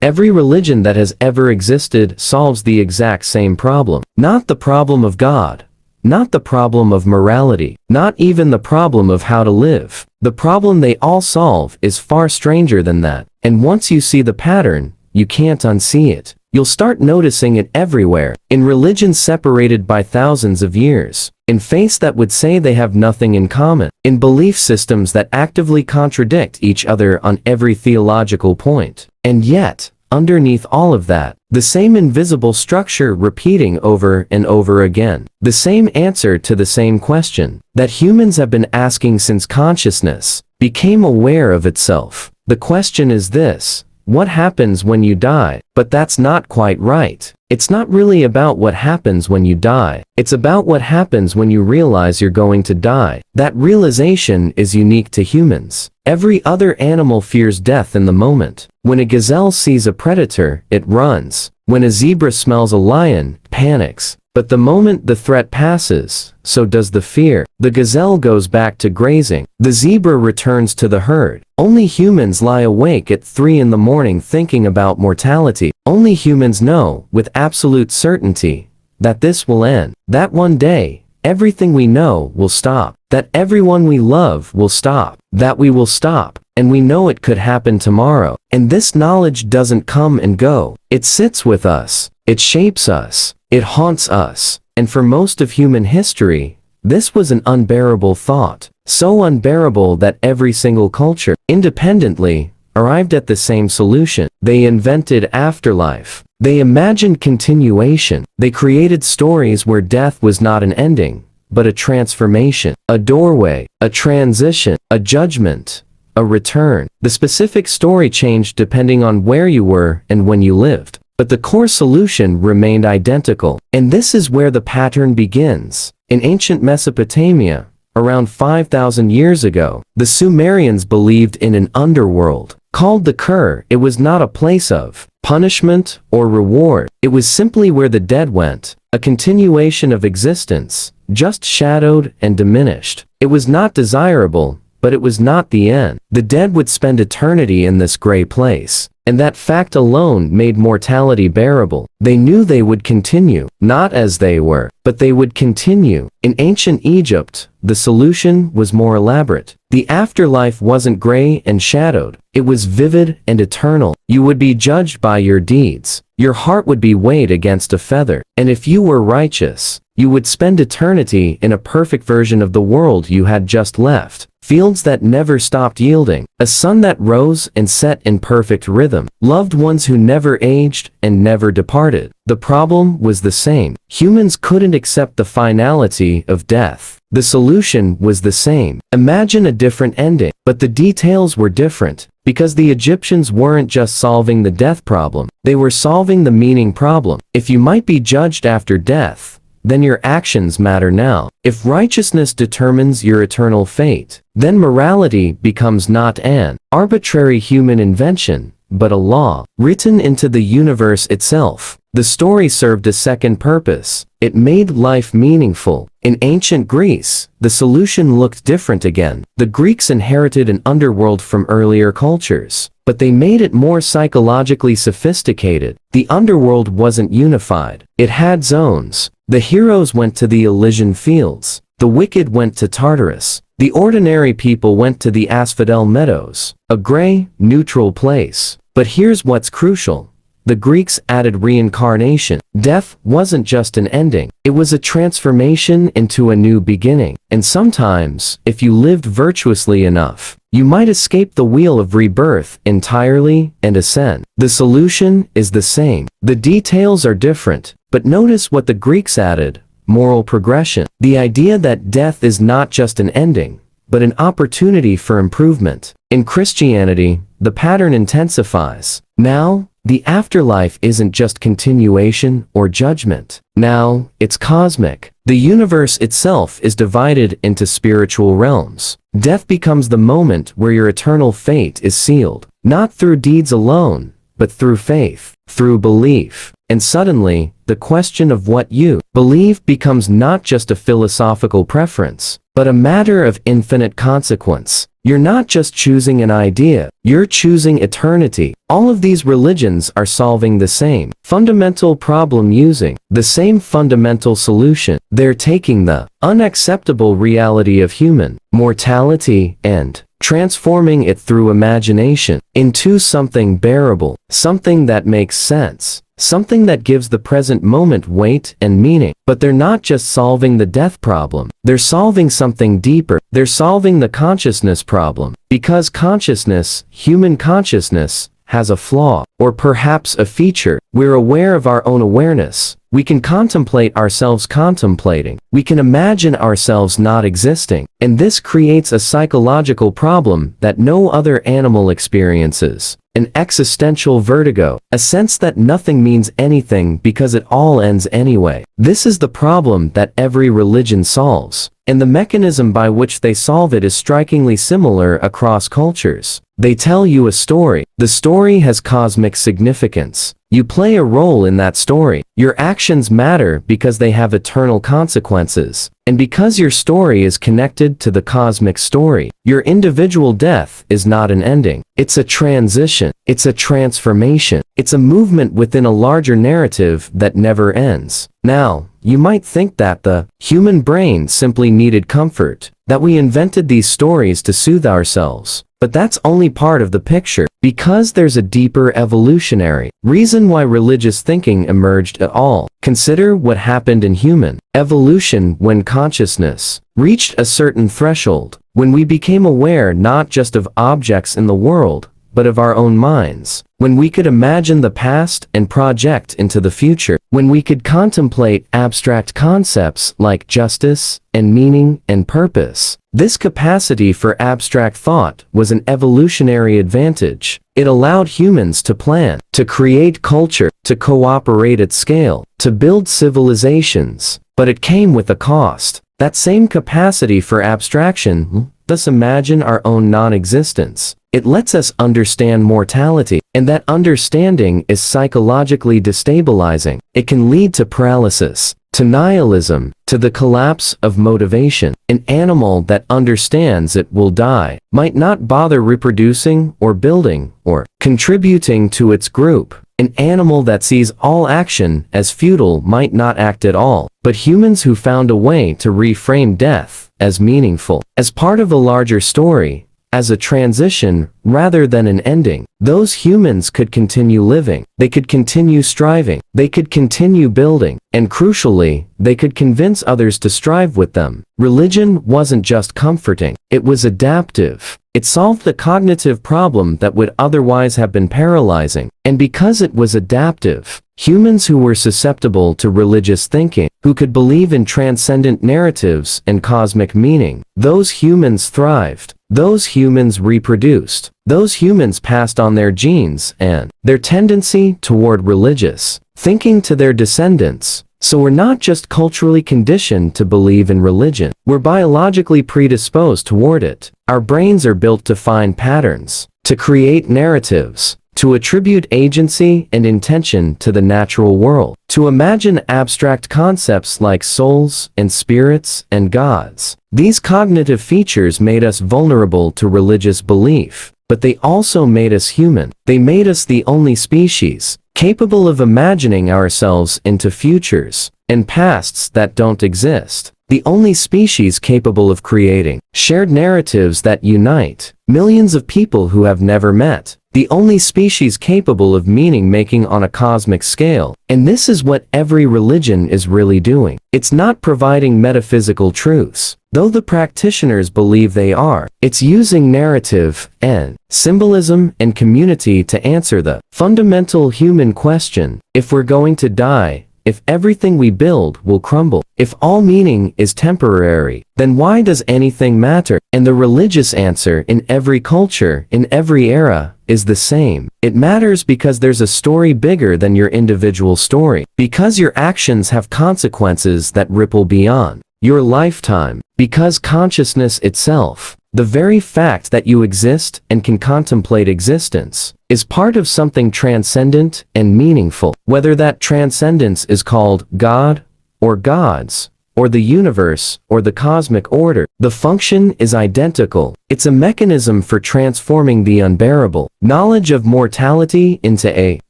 Every religion that has ever existed solves the exact same problem. Not the problem of God. Not the problem of morality. Not even the problem of how to live. The problem they all solve is far stranger than that. And once you see the pattern, you can't unsee it. You'll start noticing it everywhere. In religions separated by thousands of years. In faiths that would say they have nothing in common. In belief systems that actively contradict each other on every theological point. And yet, underneath all of that, the same invisible structure repeating over and over again. The same answer to the same question that humans have been asking since consciousness became aware of itself. The question is this: what happens when you die? But that's not quite right. It's not really about what happens when you die. It's about what happens when you realize you're going to die. That realization is unique to humans. Every other animal fears death in the moment. When a gazelle sees a predator, it runs. When a zebra smells a lion, it panics. But the moment the threat passes, so does the fear. The gazelle goes back to grazing. The zebra returns to the herd. Only humans lie awake at 3 in the morning thinking about mortality. Only humans know, with absolute certainty, that this will end. That one day, everything we know will stop. That everyone we love will stop. That we will stop. And we know it could happen tomorrow. And this knowledge doesn't come and go. It sits with us. It shapes us. It haunts us. And for most of human history, this was an unbearable thought. So unbearable that every single culture, independently, arrived at the same solution. They invented afterlife. They imagined continuation. They created stories where death was not an ending, but a transformation, a doorway, a transition, a judgment, a return. The specific story changed depending on where you were and when you lived. But the core solution remained identical. And this is where the pattern begins. In ancient Mesopotamia, around 5,000 years ago, the Sumerians believed in an underworld. Called the Kur, it was not a place of punishment or reward. It was simply where the dead went, a continuation of existence, just shadowed and diminished. It was not desirable, but it was not the end. The dead would spend eternity in this gray place. And that fact alone made mortality bearable. They knew they would continue, not as they were, but they would continue. In ancient Egypt, the solution was more elaborate. The afterlife wasn't gray and shadowed. It was vivid and eternal. You would be judged by your deeds. Your heart would be weighed against a feather. And if you were righteous, you would spend eternity in a perfect version of the world you had just left. Fields that never stopped yielding, a sun that rose and set in perfect rhythm, loved ones who never aged and never departed. The problem was the same. Humans couldn't accept the finality of death. The solution was the same. Imagine a different ending, but the details were different. Because the Egyptians weren't just solving the death problem, they were solving the meaning problem. If you might be judged after death, then your actions matter now. If righteousness determines your eternal fate, then morality becomes not an arbitrary human invention, but a law written into the universe itself. The story served a second purpose. It made life meaningful. In ancient Greece, the solution looked different again. The Greeks inherited an underworld from earlier cultures, but they made it more psychologically sophisticated. The underworld wasn't unified. It had zones. The heroes went to the Elysian fields. The wicked went to Tartarus. The ordinary people went to the Asphodel meadows, a gray, neutral place. But here's what's crucial. The Greeks added reincarnation. Death wasn't just an ending. It was a transformation into a new beginning. And sometimes, if you lived virtuously enough, you might escape the wheel of rebirth entirely and ascend. The solution is the same. The details are different, but notice what the Greeks added: moral progression. The idea that death is not just an ending, but an opportunity for improvement. In Christianity, the pattern intensifies. Now, the afterlife isn't just continuation or judgment. Now, it's cosmic. The universe itself is divided into spiritual realms. Death becomes the moment where your eternal fate is sealed, not through deeds alone, but through faith, through belief. And suddenly, the question of what you believe becomes not just a philosophical preference, but a matter of infinite consequence. You're not just choosing an idea, you're choosing eternity. All of these religions are solving the same fundamental problem using the same fundamental solution. They're taking the unacceptable reality of human mortality and transforming it through imagination into something bearable, something that makes sense, something that gives the present moment weight and meaning. But they're not just solving the death problem. They're solving something deeper. They're solving the consciousness problem. Because consciousness, human consciousness, has a flaw, or perhaps a feature. We're aware of our own awareness. We can contemplate ourselves contemplating. We can imagine ourselves not existing. And this creates a psychological problem that no other animal experiences. An existential vertigo, a sense that nothing means anything because it all ends anyway. This is the problem that every religion solves, and the mechanism by which they solve it is strikingly similar across cultures. They tell you a story. The story has cosmic significance. You play a role in that story. Your actions matter because they have eternal consequences. And because your story is connected to the cosmic story, your individual death is not an ending. It's a transition. It's a transformation. It's a movement within a larger narrative that never ends. Now, you might think that the human brain simply needed comfort, that we invented these stories to soothe ourselves. But that's only part of the picture, because there's a deeper evolutionary reason why religious thinking emerged at all. Consider what happened in human evolution when consciousness reached a certain threshold, when we became aware not just of objects in the world, but of our own minds, when we could imagine the past and project into the future, when we could contemplate abstract concepts like justice and meaning and purpose. This capacity for abstract thought was an evolutionary advantage. It allowed humans to plan, to create culture, to cooperate at scale, to build civilizations. But it came with a cost. That same capacity for abstraction lets us imagine our own non-existence. It lets us understand mortality, and that understanding is psychologically destabilizing. It can lead to paralysis, to nihilism, to the collapse of motivation. An animal that understands it will die might not bother reproducing or building or contributing to its group. An animal that sees all action as futile might not act at all. But humans who found a way to reframe death as meaningful, as part of a larger story, as a transition rather than an ending, those humans could continue living. They could continue striving. They could continue building. And crucially, they could convince others to strive with them. Religion wasn't just comforting. It was adaptive. It solved the cognitive problem that would otherwise have been paralyzing. And because it was adaptive, humans who were susceptible to religious thinking, who could believe in transcendent narratives and cosmic meaning, those humans thrived. Those humans reproduced. Those humans passed on their genes and their tendency toward religious thinking to their descendants. So we're not just culturally conditioned to believe in religion. We're biologically predisposed toward it. Our brains are built to find patterns, to create narratives, to attribute agency and intention to the natural world, to imagine abstract concepts like souls and spirits and gods. These cognitive features made us vulnerable to religious belief, but they also made us human. They made us the only species capable of imagining ourselves into futures and pasts that don't exist. The only species capable of creating shared narratives that unite millions of people who have never met. The only species capable of meaning-making on a cosmic scale. And this is what every religion is really doing. It's not providing metaphysical truths, though the practitioners believe they are. It's using narrative and symbolism and community to answer the fundamental human question: if we're going to die, if everything we build will crumble, if all meaning is temporary, then why does anything matter? And the religious answer in every culture, in every era, is the same. It matters because there's a story bigger than your individual story, because your actions have consequences that ripple beyond your lifetime, because consciousness itself, the very fact that you exist and can contemplate existence, is part of something transcendent and meaningful. Whether that transcendence is called God, or gods, or the universe, or the cosmic order. The function is identical. It's a mechanism for transforming the unbearable knowledge of mortality into a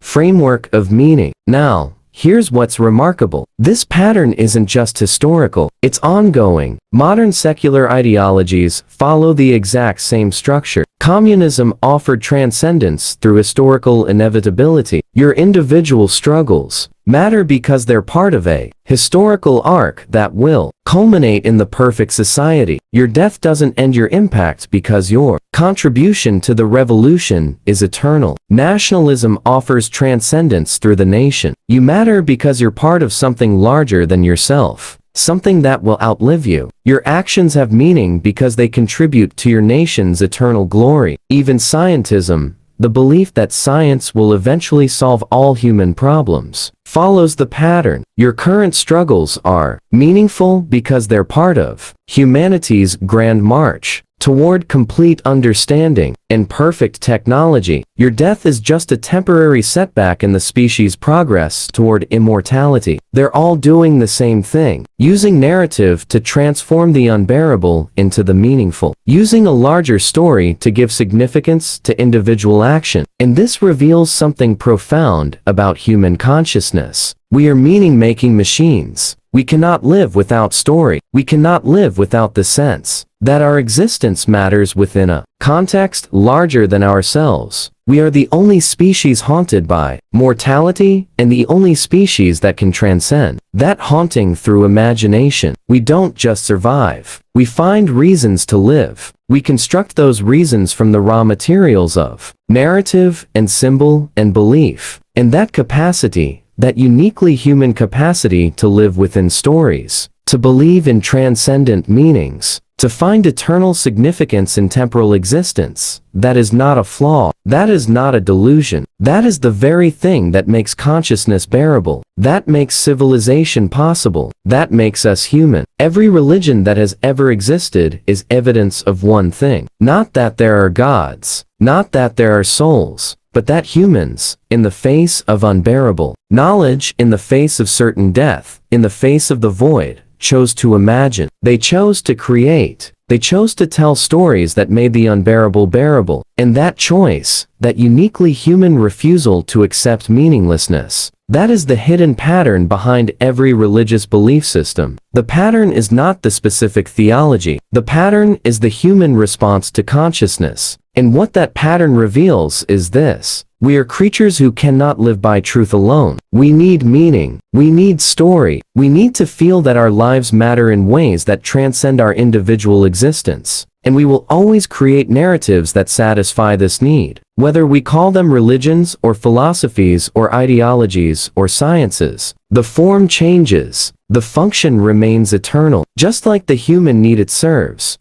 framework of meaning. Now, here's what's remarkable. This pattern isn't just historical, it's ongoing. Modern secular ideologies follow the exact same structure. Communism offered transcendence through historical inevitability. Your individual struggles matter because they're part of a historical arc that will culminate in the perfect society. Your death doesn't end your impact because your contribution to the revolution is eternal. Nationalism offers transcendence through the nation. You matter because you're part of something larger than yourself, something that will outlive you. Your actions have meaning because they contribute to your nation's eternal glory. Even scientism, the belief that science will eventually solve all human problems, follows the pattern. Your current struggles are meaningful because they're part of humanity's grand march toward complete understanding and perfect technology. Your death is just a temporary setback in the species' progress toward immortality. They're all doing the same thing, using narrative to transform the unbearable into the meaningful, using a larger story to give significance to individual action. And this reveals something profound about human consciousness. We are meaning-making machines. We cannot live without story. We cannot live without the sense that our existence matters within a context larger than ourselves. We are the only species haunted by mortality and the only species that can transcend that haunting through imagination. We don't just survive. We find reasons to live. We construct those reasons from the raw materials of narrative and symbol and belief. And that capacity, that uniquely human capacity to live within stories, to believe in transcendent meanings, to find eternal significance in temporal existence, that is not a flaw, that is not a delusion, that is the very thing that makes consciousness bearable, that makes civilization possible, that makes us human. Every religion that has ever existed is evidence of one thing. Not that there are gods, not that there are souls, but that humans, in the face of unbearable knowledge, in the face of certain death, in the face of the void, chose to imagine. They chose to create. They chose to tell stories that made the unbearable bearable. And that choice, that uniquely human refusal to accept meaninglessness, that is the hidden pattern behind every religious belief system. The pattern is not the specific theology. The pattern is the human response to consciousness. And what that pattern reveals is this: we are creatures who cannot live by truth alone. We need meaning. We need story. We need to feel that our lives matter in ways that transcend our individual existence. And we will always create narratives that satisfy this need. Whether we call them religions or philosophies or ideologies or sciences, the form changes. The function remains eternal. Just like the human need it serves,